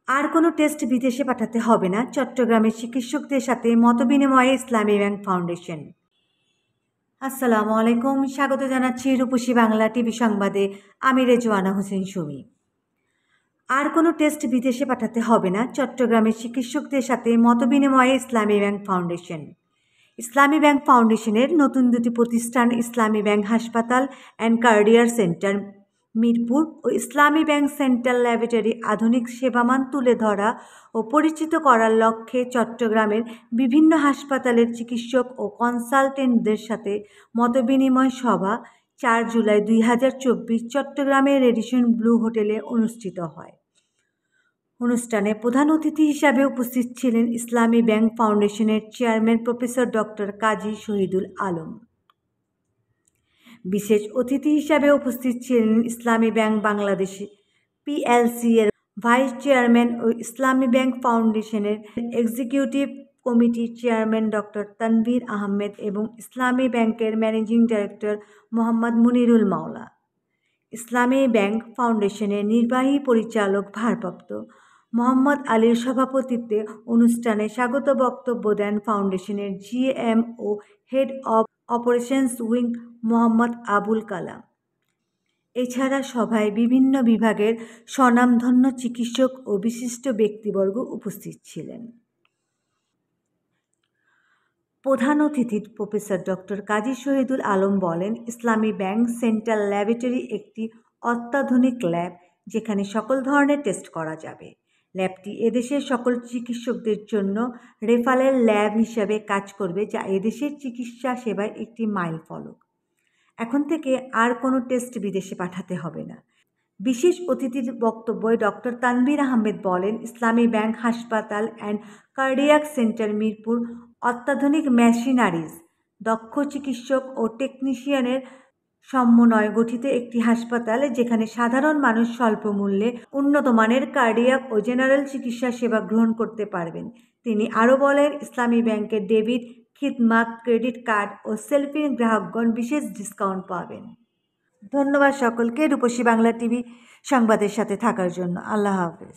আর কোনো টেস্ট বিদেশে পাঠাতে হবে না, চট্টগ্রামের চিকিৎসকদের সাথে মতবিনিময়ে ইসলামী ব্যাংক ফাউন্ডেশন। আসসালামু আলাইকুম, স্বাগত জানাচ্ছি রূপসী বাংলা টিভি সংবাদে। আমি রেজওয়ানা হোসেন সুমি। আর কোনো টেস্ট বিদেশে পাঠাতে হবে না, চট্টগ্রামের চিকিৎসকদের সাথে মতবিনিময়ে ইসলামী ব্যাংক ফাউন্ডেশন। ইসলামী ব্যাংক ফাউন্ডেশনের নতুন দুটি প্রতিষ্ঠান ইসলামী ব্যাংক হাসপাতাল and কার্ডিয়ার centre Mirpur O Islami bank central laboratory আধুনিক সেবামান তুলে ধরা ও পরিচিত করার লক্ষ্যে চট্টগ্রামের বিভিন্ন হাসপাতালের চিকিৎসক ও কনসালটেন্টদের সাথে মতবিনিময় সভা 4 জুলাই 2024 চট্টগ্রামের রেডিসন ব্লু হোটেলে অনুষ্ঠিত হয়। অনুষ্ঠানে প্রধান অতিথি হিসাবে উপস্থিত ছিলেন ইসলামী ব্যাংক ফাউন্ডেশনের চেয়ারম্যান প্রফেসর ডক্টর কাজী শহীদুল আলম। বিশেষ অতিথি হিসাবে উপস্থিত ছিলেন ইসলামী ব্যাংক বাংলাদেশ পিএলসি এর ভাইস চেয়ারম্যান ও ইসলামী ব্যাংক ফাউন্ডেশনের এক্সিকিউটিভ কমিটির চেয়ারম্যান ডক্টর তানভীর আহমেদ এবং ইসলামী ব্যাংকের ম্যানেজিং ডাইরেক্টর মোহাম্মদ মুনিরুল মাওলা। ইসলামী ব্যাংক ফাউন্ডেশনের নির্বাহী পরিচালক ভারপ্রাপ্ত মোহাম্মদ আলীর সভাপতিত্বে অনুষ্ঠানে স্বাগত বক্তব্য দেন ফাউন্ডেশনের জিএম ও head of operations wing Mohammad Abul Kalam. এছাড়া সভায় বিভিন্ন বিভাগের স্বনামধন্য চিকিৎসক ও বিশিষ্ট ব্যক্তিবর্গ উপস্থিত ছিলেন। প্রধান অতিথি প্রফেসর ডক্টর কাজী শহীদুল আলম বলেন, ইসলামী ব্যাংক সেন্ট্রাল ল্যাবরেটরি একটি অত্যাধুনিক ল্যাব যেখানে সকল ধরনের টেস্ট করা যাবে। ল্যাবটি এদেশের সকল চিকিৎসকদের জন্য রেফারেল ল্যাব হিসাবে কাজ করবে, যা এদেশের চিকিৎসা সেবায় একটি মাইল ফলক। এখন থেকে আর কোনো টেস্ট বিদেশে পাঠাতে হবে না। বিশেষ অতিথির বক্তব্যে ডক্টর তানভীর আহমেদ বলেন, ইসলামী ব্যাংক হাসপাতাল অ্যান্ড কার্ডিয়াক সেন্টার মিরপুর অত্যাধুনিক মেশিনারিজ, দক্ষ চিকিৎসক ও টেকনিশিয়ানের সমন্বয়ে গঠিত একটি হাসপাতাল যেখানে সাধারণ মানুষ স্বল্প মূল্যে উন্নত মানের কার্ডিয়াক ও জেনারেল চিকিৎসা সেবা গ্রহণ করতে পারবেন। তিনি আরও বলেন, ইসলামী ব্যাংকের ডেবিট, খিদমাত, ক্রেডিট কার্ড ও সেলফিন গ্রাহকগণ বিশেষ ডিসকাউন্ট পাবেন। ধন্যবাদ সকলকে রূপসী বাংলা টিভি সংবাদের সাথে থাকার জন্য। আল্লাহ হাফেজ।